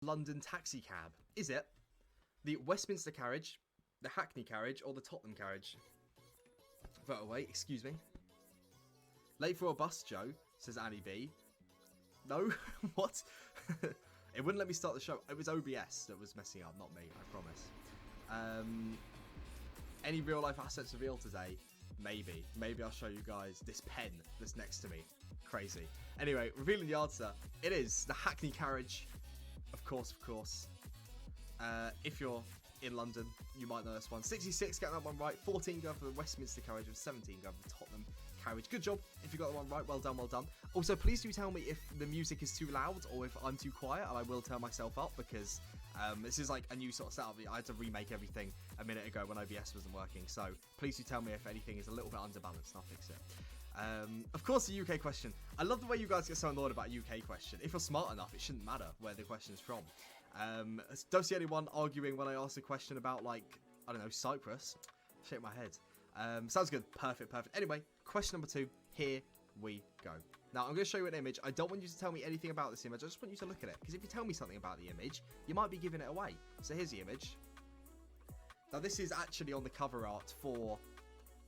London taxi cab? Is it the Westminster carriage, the Hackney carriage, or the Tottenham carriage? Vote away, excuse me. Late for a bus, Joe, says Annie B. No? What? It wouldn't let me start the show. It was OBS that was messing up, not me, I promise. Any real life assets revealed today? Maybe. Maybe I'll show you guys this pen that's next to me. Crazy. Anyway, revealing the answer. It is the Hackney carriage. Of course, of course. If you're in London, you might know this one. 66 getting that one right. 14 going for the Westminster carriage, and 17 going for the Tottenham carriage. Good job if you got the one right. Well done, well done. Also, please do tell me if the music is too loud or if I'm too quiet, and I will turn myself up because this is like a new sort of setup. I had to remake everything a minute ago when OBS wasn't working. So please do tell me if anything is a little bit underbalanced and I'll fix it. Of course, the UK question. I love the way you guys get so annoyed about a UK question. If you're smart enough, it shouldn't matter where the question is from. Don't see anyone arguing when I ask a question about, like, I don't know, Cyprus. Shake my head. Sounds good. Perfect, perfect. Anyway, question number 2. Here we go. Now, I'm going to show you an image. I don't want you to tell me anything about this image. I just want you to look at it. Because if you tell me something about the image, you might be giving it away. So here's the image. Now, this is actually on the cover art for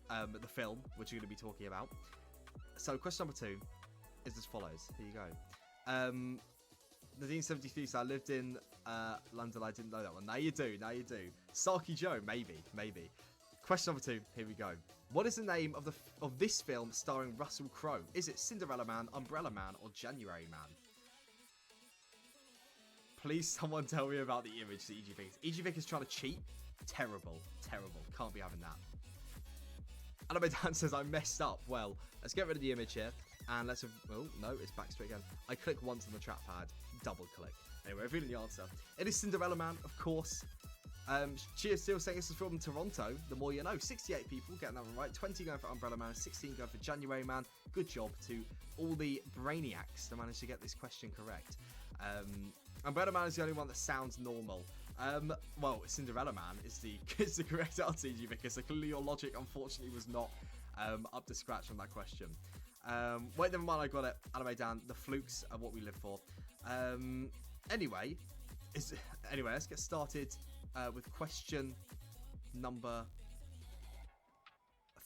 the film, which we're going to be talking about. So, question number 2 is as follows. Here you go. 1973, so I lived in London. I didn't know that one. Now you do, now you do. Saki Joe, maybe. Question number 2, here we go. What is the name of this film starring Russell Crowe? Is it Cinderella Man, Umbrella Man, or January Man? Please someone tell me about the image that E.G. Vickers. E.G. Vickers trying to cheat? Terrible, terrible. Can't be having that. Anime Dan says I messed up. Well, let's get rid of the image here. And let's have... Oh, no, it's back straight again. I click once on the trackpad. Double click. Anyway, revealing the answer. It is Cinderella Man, of course. Cheers, still saying this is from Toronto. The more you know. 68 people getting that one right. 20 going for Umbrella Man. 16 going for January Man. Good job to all the brainiacs that managed to get this question correct. Umbrella Man is the only one that sounds normal. Well, Cinderella Man is the correct answer, E.G. Vickers. So clearly your logic, unfortunately, was not up to scratch on that question. Wait, never mind, I got it. Anime Dan, the flukes are what we live for. Anyway, let's get started with question number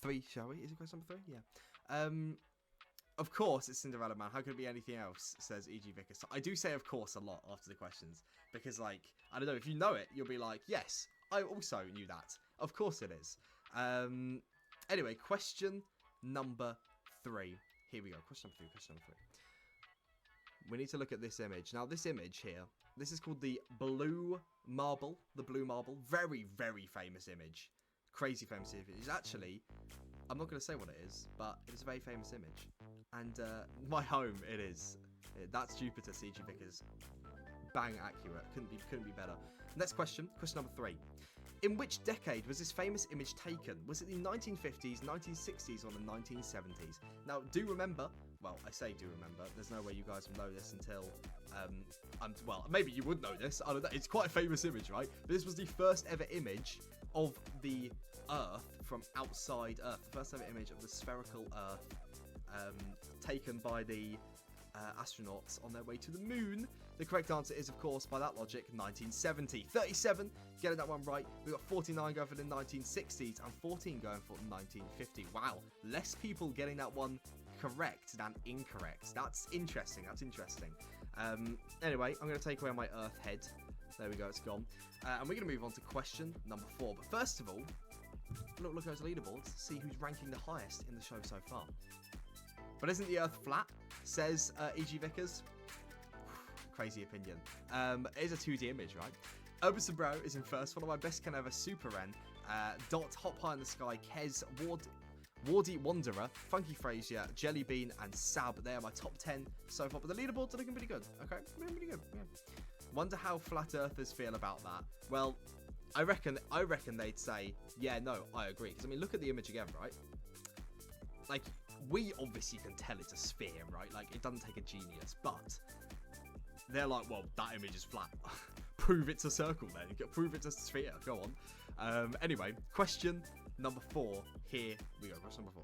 3, shall we? Is it question number 3? Yeah. Of course, it's Cinderella Man. How could it be anything else, says E.G. Vickers. So I do say of course a lot after the questions. Because, like, I don't know, if you know it, you'll be like, yes, I also knew that. Of course it is. Anyway, question number 3. Here we go. Question number 3. We need to look at this image. Now, this image here, this is called the Blue Marble. The Blue Marble. Very, very famous image. Crazy famous image. It's actually, I'm not going to say what it is, but it's a very famous image. And my home, it is. That's Jupiter, C.G. Vickers. Bang accurate. Couldn't be better. Next question. Question number 3. In which decade was this famous image taken? Was it the 1950s, 1960s, or the 1970s? Now, do remember, well, I say do remember, there's no way you guys will know this until, well, maybe you would know this, I don't know, it's quite a famous image, right? But this was the first ever image of the Earth from outside Earth, the first ever image of the spherical Earth, taken by the astronauts on their way to the moon. The correct answer is, of course, by that logic, 1970. 37 getting that one right. We've got 49 going for the 1960s and 14 going for 1950. Wow, less people getting that one correct than incorrect. That's interesting. Anyway, I'm going to take away my Earth head. There we go, it's gone. And we're going to move on to question number 4. But first of all, look at those leaderboards, see who's ranking the highest in the show so far. But isn't the Earth flat? Says E.G. Vickers. Crazy opinion. It is a 2D image, right? Urban Sombrero is in first. One of my best can ever. Super Ren. Dot, Hop High in the Sky. Kez, Wardy Wanderer. Funky Frazier. Jelly Bean, and Sab. They are my top 10 so far. But the leaderboards are looking pretty good. Okay, pretty good. Yeah. Wonder how flat earthers feel about that. Well, I reckon they'd say, yeah, no, I agree. Because I mean, look at the image again, right? Like, we obviously can tell it's a sphere, right? Like, it doesn't take a genius, but they're like, well, that image is flat. Prove it's a circle then. Prove it's a sphere. Go on. Anyway, question number 4. Here we go. Question number 4.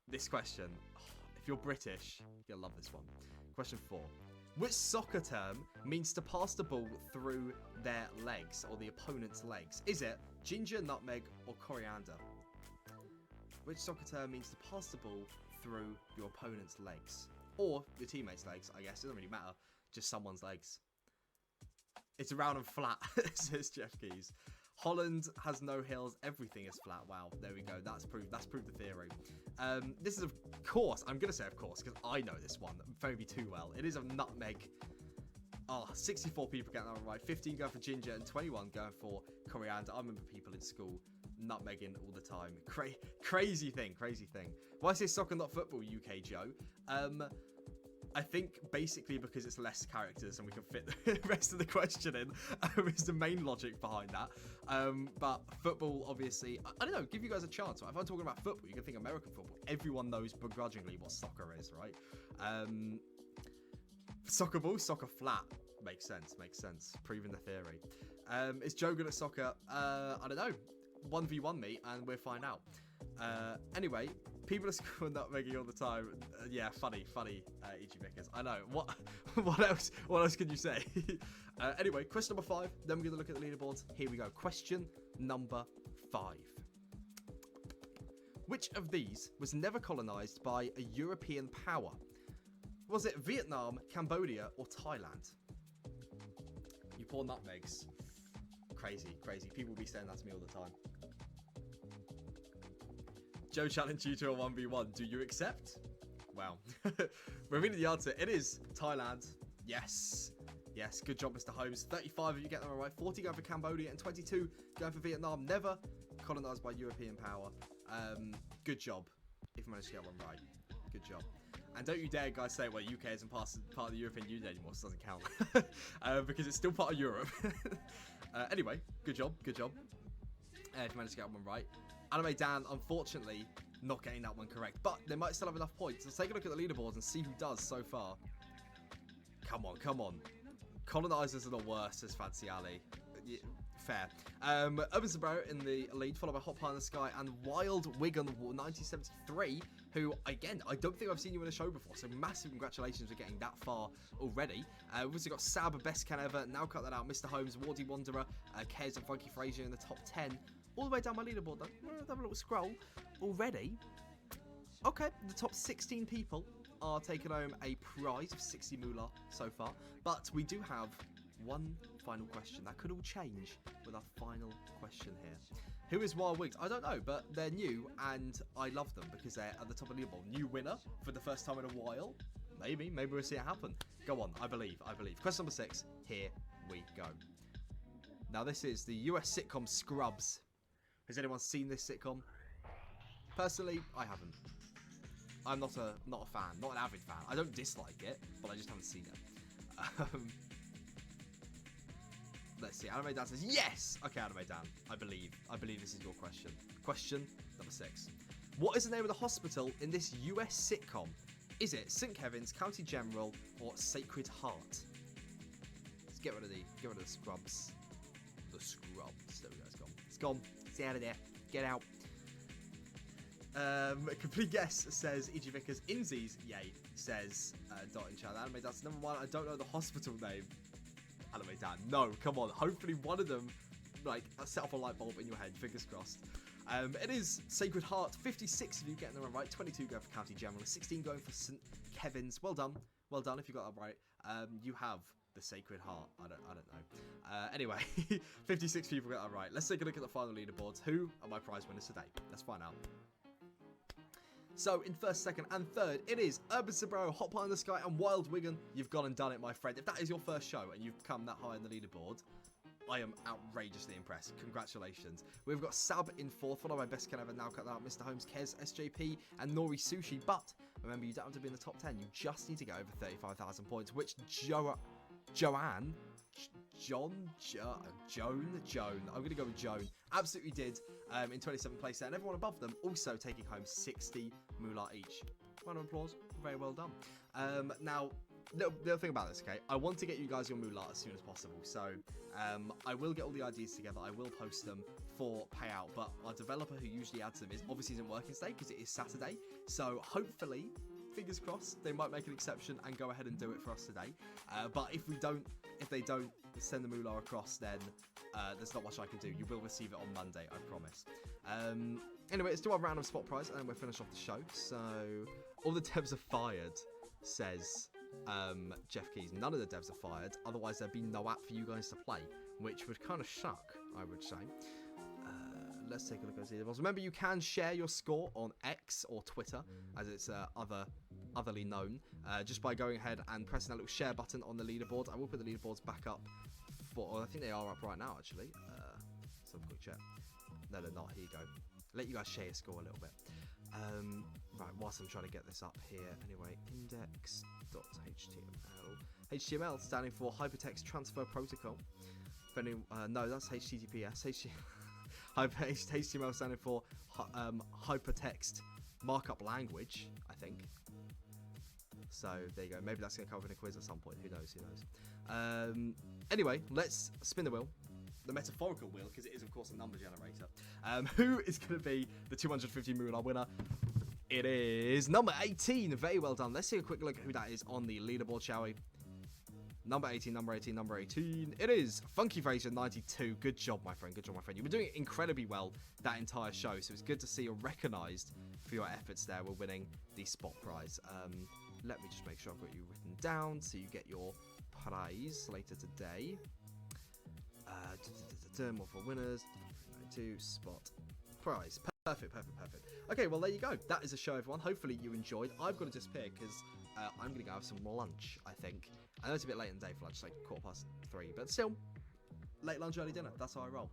This question, if you're British, you'll love this one. Question 4. Which soccer term means to pass the ball through their legs or the opponent's legs? Is it ginger, nutmeg, or coriander? Which soccer term means to pass the ball through your opponent's legs? Or your teammates' legs, I guess. It doesn't really matter. Just someone's legs. It's round and flat, says Jeff Keys. Holland has no hills. Everything is flat. Wow, there we go. That's proved the theory. This is, of course, I'm going to say of course, because I know this one maybe too well. It is a nutmeg. 64 people getting that one right. 15 going for ginger and 21 going for coriander. I remember people in school nutmegging all the time. Crazy thing. Why I say soccer, not football, UK Joe? I think basically because it's less characters and we can fit the rest of the question in is the main logic behind that. But football, obviously, I don't know, give you guys a chance. Right? If I'm talking about football, you can think American football. Everyone knows begrudgingly what soccer is, right? Soccer ball, soccer flat. Makes sense. Proving the theory. Is Joe good at soccer? I don't know. 1v1 me and we'll find out. Anyway, people are scoring nutmegging all the time. Yeah, funny, E.G. Vickers. I know. What else can you say? Anyway, question number 5. Then we're going to look at the leaderboards. Here we go. Question number 5. Which of these was never colonized by a European power? Was it Vietnam, Cambodia, or Thailand? You poor nutmegs. Crazy. People will be saying that to me all the time. Joe challenged you to a 1v1. Do you accept? Wow. We're reading the answer. It is Thailand. Yes. Good job, Mr. Holmes. 35 of you get them right. 40 going for Cambodia and 22 going for Vietnam. Never colonized by European power. Good job. If you managed to get one right. Good job. And don't you dare, guys, say, well, UK isn't part of the European Union anymore, so it doesn't count. Because it's still part of Europe. Anyway, good job. If you managed to get one right. Anime Dan, unfortunately, not getting that one correct. But they might still have enough points. Let's take a look at the leaderboards and see who does so far. Come on. Colonizers are the worst, says Fancy Ali. Yeah, fair. Urban Sombrero in the lead, followed by Hot Pie in the Sky and Wild Wig on the Wall 1973, who, again, I don't think I've seen you in a show before, so massive congratulations for getting that far already. We've also got Sab, Best Can Ever, Now Cut That Out, Mr. Holmes, Wardy Wanderer, Kez and Funky Fraser in the top 10. All the way down my leaderboard, though. Let's have a little scroll. Already. Okay, the top 16 people are taking home a prize of 60 moolah so far. But we do have one final question. That could all change with our final question here. Who is Wild Wigs? I don't know, but they're new, and I love them because they're at the top of the leaderboard. New winner for the first time in a while. Maybe we'll see it happen. Go on, I believe. Question number 6. Here we go. Now, this is the US sitcom Scrubs. Has anyone seen this sitcom? Personally, I haven't. I'm not a fan, not an avid fan. I don't dislike it, but I just haven't seen it. Let's see. Anime Dan says yes. Okay, Anime Dan, I believe this is your question. Question number 6. What is the name of the hospital in this US sitcom? Is it St. Kevin's, County General, or Sacred Heart? Let's get rid of the Scrubs. The Scrubs. There we go. It's gone. It's out of there. Get out. Complete guess, says E.G. Vickers. Inzies, yay, says Dot in chat. Anime Dan's number 1. I don't know the hospital name. Anime Dan, no, come on. Hopefully one of them, like, set off a light bulb in your head. Fingers crossed. It is Sacred Heart. 56 of you getting them right. 22 going for County General. 16 going for St. Kevin's. Well done if you got that right. You have the Sacred Heart. I don't know. Anyway, 56 people got that right. Let's take a look at the final leaderboards. Who are my prize winners today? Let's find out. So, in first, second, and third, it is Urban Sombrero, Hot Pie in the Sky, and Wild Wigan. You've gone and done it, my friend. If that is your first show and you've come that high in the leaderboard, I am outrageously impressed. Congratulations. We've got Sab in 4th, followed by Best Can Ever, Now Cut That Out, Mr. Holmes, Kez, SJP, and Nori Sushi. But, remember, you don't have to be in the top 10. You just need to get over 35,000 points, which Joan, I'm going to go with Joan, absolutely did in 27th place there, and everyone above them also taking home 60 moolah each. Round of applause, very well done. Now, little thing about this, okay, I want to get you guys your moolah as soon as possible, so I will get all the IDs together, I will post them for payout, but our developer who usually adds them obviously isn't working today because it is Saturday, so hopefully fingers crossed, they might make an exception and go ahead and do it for us today. But if they don't send the moolah across, then there's not much I can do. You will receive it on Monday, I promise. Anyway, let's do our random spot prize, and then we'll finish off the show. So, all the devs are fired, says Jeff Keys. None of the devs are fired, otherwise there'd be no app for you guys to play, which would kind of suck, I would say. Let's take a look at the leaderboards. Remember, you can share your score on X or Twitter, as it's otherly known, just by going ahead and pressing that little share button on the leaderboard. I will put the leaderboards back up I think they are up right now, actually. Let's have a quick check. No, they're not. Here you go. Let you guys share your score a little bit. Right, whilst I'm trying to get this up here. Anyway, index.html. HTML standing for Hypertext Transfer Protocol. No, that's HTTPS. HTML standing for Hypertext Markup Language, I think. So there you go. Maybe that's going to come up in a quiz at some point. Who knows? Anyway, let's spin the wheel. The metaphorical wheel, because it is, of course, a number generator. Who is going to be the 250 moolah winner? It is number 18. Very well done. Let's take a quick look at who that is on the leaderboard, shall we? Number 18, number 18, number 18. It is Funky Fraser 92. Good job, my friend. Good job, my friend. You've been doing incredibly well that entire show, so it's good to see you're recognised for your efforts there. We're winning the spot prize. Let me just make sure I've got you written down so you get your prize later today. More for winners. 92 spot prize. Perfect. Okay, well, there you go. That is the show, everyone. Hopefully you enjoyed. I've got to disappear because I'm going to go have some lunch, I think. I know it's a bit late in the day for lunch, like 3:15, but still, late lunch, early dinner. That's how I roll.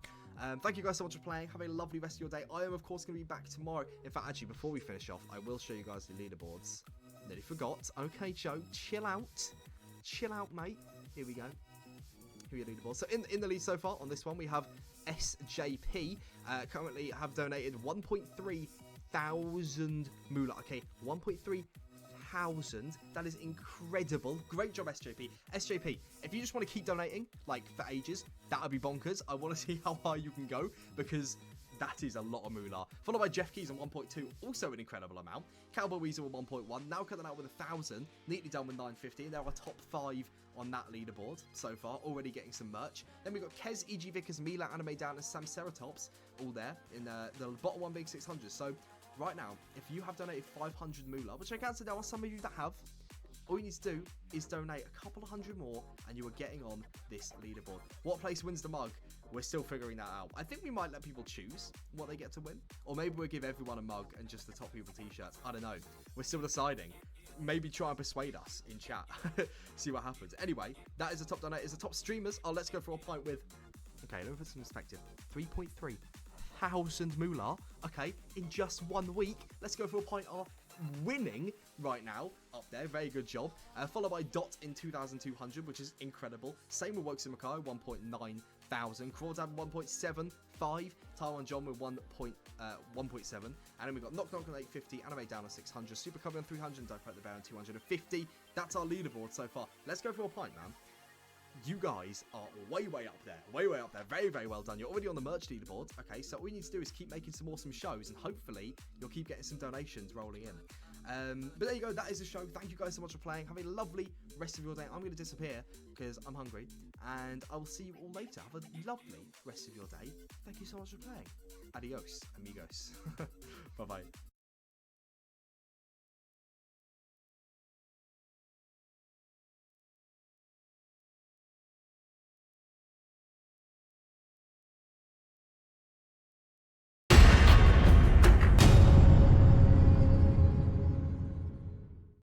Thank you guys so much for playing. Have a lovely rest of your day. I am, of course, going to be back tomorrow. In fact, actually, before we finish off, I will show you guys the leaderboards. Nearly forgot. Okay, Joe, chill out. Chill out, mate. Here we go. Here are your leaderboards. So in the lead so far on this one, we have SJP. Currently have donated 1.3 thousand moolah. Okay, 1.3 thousand. That is incredible. Great job, SJP. SJP, if you just want to keep donating, like, for ages, that would be bonkers. I want to see how high you can go, because that is a lot of moolah. Followed by Jeff Keys on 1.2, also an incredible amount. Cowboy Weasel with 1.1, now cutting out with 1,000. Neatly done with 950. They're our top 5 on that leaderboard so far, already getting some merch. Then we've got Kez, E.G. Vickers, Mila, Anime Down, and Sam Ceratops, all there, in the bottom one being 600. So, right now, if you have donated 500 moolah, which I can say there are some of you that have, all you need to do is donate a couple of hundred more, and you are getting on this leaderboard. What place wins the mug? We're still figuring that out. I think we might let people choose what they get to win. Or maybe we'll give everyone a mug and just the top people t-shirts. I don't know. We're still deciding. Maybe try and persuade us in chat. See what happens. Anyway, that is the top donators, the top streamers. Oh, let's go for a pint with... Okay, let me put some perspective. 3.3 thousand moolah. Okay, in just 1 week. Let's go for a pint of winning right now. Up there, very good job. Followed by Dot in 2,200, which is incredible. Same with Wokes and Makai, 1.9 thousand. Crawdad 1.75. Taiwan John with 1.7. And then we've got Knock Knock on 850, Anime Down on 600, Super Cubby on 300, Don't Fight the Bear on 250. That's our leaderboard so far. Let's go for a pint, man. You guys are way up there. Way up there. Very, very well done. You're already on the merch leaderboard. Okay, so all you need to do is keep making some awesome shows, and hopefully you'll keep getting some donations rolling in. But there you go. That is the show. Thank you guys so much for playing. Have a lovely rest of your day. I'm going to disappear because I'm hungry, and I will see you all later. Have a lovely rest of your day. Thank you so much for playing. Adios, amigos. Bye-bye.